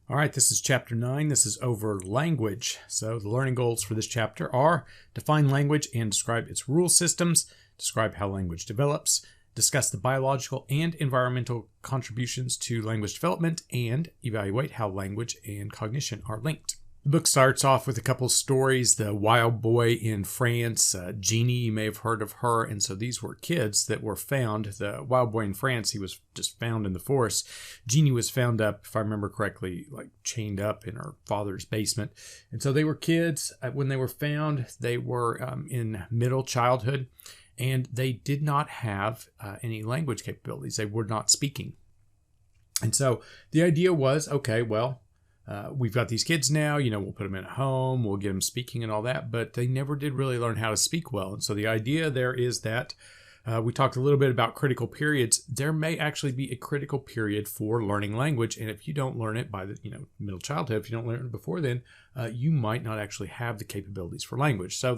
All right, this is chapter 9. This is over language. So the learning goals for this chapter are define language and describe its rule systems, describe how language develops, discuss the biological and environmental contributions to language development, and evaluate how language and cognition are linked. The book starts off with a couple stories. The wild boy in France, Jeannie, you may have heard of her. And so these were kids that were found. The wild boy in France, he was just found in the forest. Jeannie was found up, if I remember correctly, like chained up in her father's basement. And so they were kids. When they were found, they were in middle childhood, and they did not have any language capabilities. They were not speaking. And so the idea was, okay, well, we've got these kids now, we'll put them in a home, we'll get them speaking and all that, but they never did really learn how to speak well. And so the idea there is that we talked a little bit about critical periods. There may actually be a critical period for learning language. And if you don't learn it by the middle childhood, if you don't learn it before then, you might not actually have the capabilities for language. So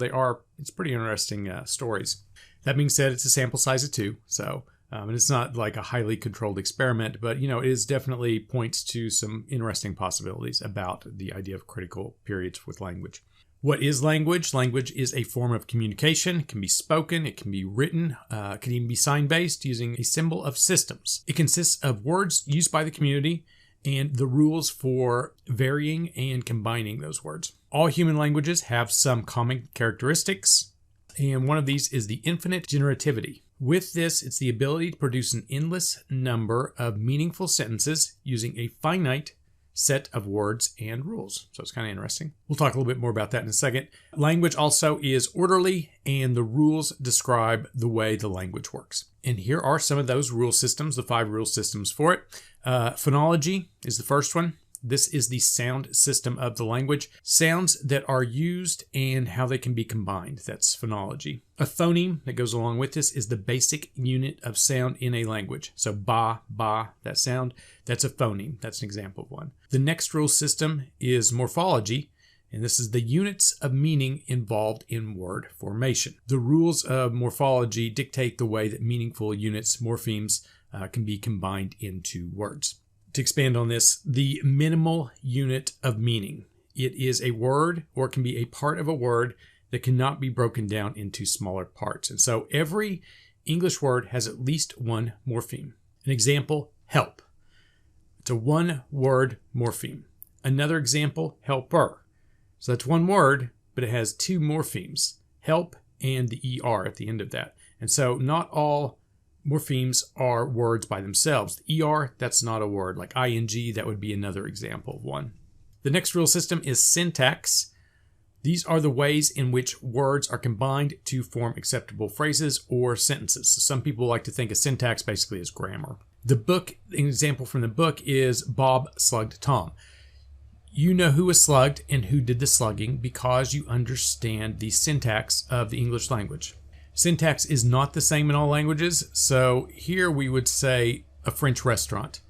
it's pretty interesting stories. That being said, it's a sample size of 2. So and it's not like a highly controlled experiment, but, it is definitely points to some interesting possibilities about the idea of critical periods with language. What is language? Language is a form of communication. It can be spoken. It can be written. It can even be sign-based using a symbol of systems. It consists of words used by the community and the rules for varying and combining those words. All human languages have some common characteristics, and one of these is the infinite generativity. With this, it's the ability to produce an endless number of meaningful sentences using a finite set of words and rules. So it's kind of interesting. We'll talk a little bit more about that in a second. Language also is orderly, and the rules describe the way the language works. And here are some of those rule systems, the 5 rule systems for it. Phonology is the first one. This is the sound system of the language. Sounds that are used and how they can be combined. That's phonology. A phoneme that goes along with this is the basic unit of sound in a language. So ba, that sound, that's a phoneme. That's an example of one. The next rule system is morphology, and this is the units of meaning involved in word formation. The rules of morphology dictate the way that meaningful units, morphemes, can be combined into words. To expand on this, the minimal unit of meaning. It is a word, or it can be a part of a word that cannot be broken down into smaller parts. And so every English word has at least one morpheme. An example, help. It's a one-word morpheme. Another example, helper. So that's one word, but it has 2 morphemes, help and the ER at the end of that. And so not all morphemes are words by themselves. The ER, that's not a word. Like ing, that would be another example of one. The next rule system is syntax. These are the ways in which words are combined to form acceptable phrases or sentences. So some people like to think of syntax basically as grammar. The book, an example from the book is Bob slugged Tom. You know who was slugged and who did the slugging because you understand the syntax of the English language. Syntax is not the same in all languages, so here we would say a French restaurant.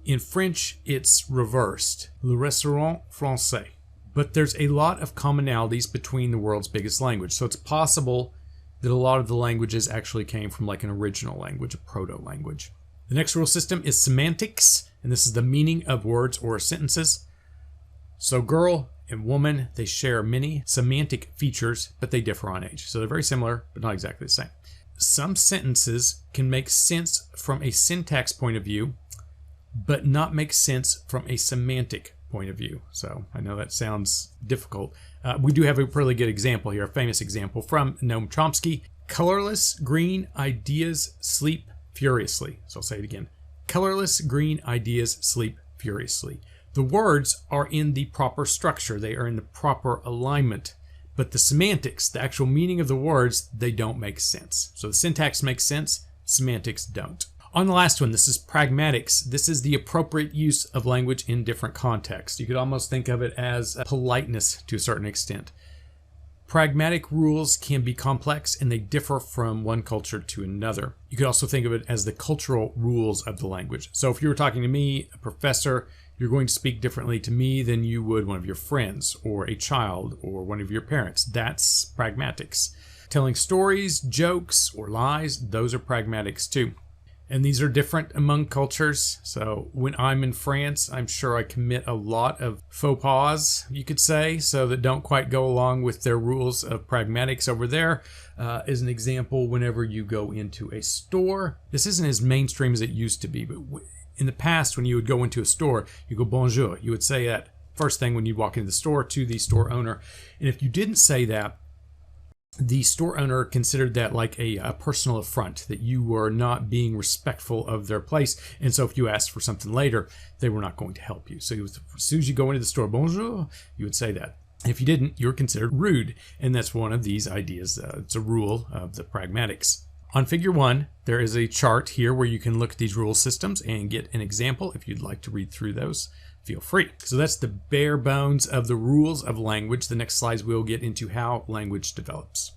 In French, it's reversed, le restaurant français. But there's a lot of commonalities between the world's biggest language, so it's possible that a lot of the languages actually came from like an original language, a proto-language. The next rule system is semantics, and this is the meaning of words or sentences. So girl and woman, they share many semantic features, but they differ on age. So they're very similar, but not exactly the same. Some sentences can make sense from a syntax point of view, but not make sense from a semantic point of view. So I know that sounds difficult. We do have a really good example here, a famous example from Noam Chomsky. Colorless green ideas sleep furiously. So I'll say it again. Colorless green ideas sleep furiously. The words are in the proper structure. They are in the proper alignment. But the semantics, the actual meaning of the words, they don't make sense. So the syntax makes sense, semantics don't. On the last one, this is pragmatics. This is the appropriate use of language in different contexts. You could almost think of it as politeness to a certain extent. Pragmatic rules can be complex and they differ from one culture to another. You could also think of it as the cultural rules of the language. So if you were talking to me, a professor, you're going to speak differently to me than you would one of your friends or a child or one of your parents. That's pragmatics. Telling stories, jokes, or lies, those are pragmatics too. And these are different among cultures. So when I'm in France, I'm sure I commit a lot of faux pas, you could say, so that don't quite go along with their rules of pragmatics over there. As an example, whenever you go into a store, this isn't as mainstream as it used to be, but in the past, when you would go into a store, you go bonjour. You would say that first thing when you walk into the store to the store owner. And if you didn't say that, the store owner considered that like a personal affront, that you were not being respectful of their place. And so if you asked for something later, they were not going to help you. So as soon as you go into the store, bonjour, you would say that. If you didn't, you're considered rude. And that's one of these ideas. It's a rule of the pragmatics. On figure 1, there is a chart here where you can look at these rule systems and get an example. If you'd like to read through those, feel free. So that's the bare bones of the rules of language. The next slides we'll get into how language develops.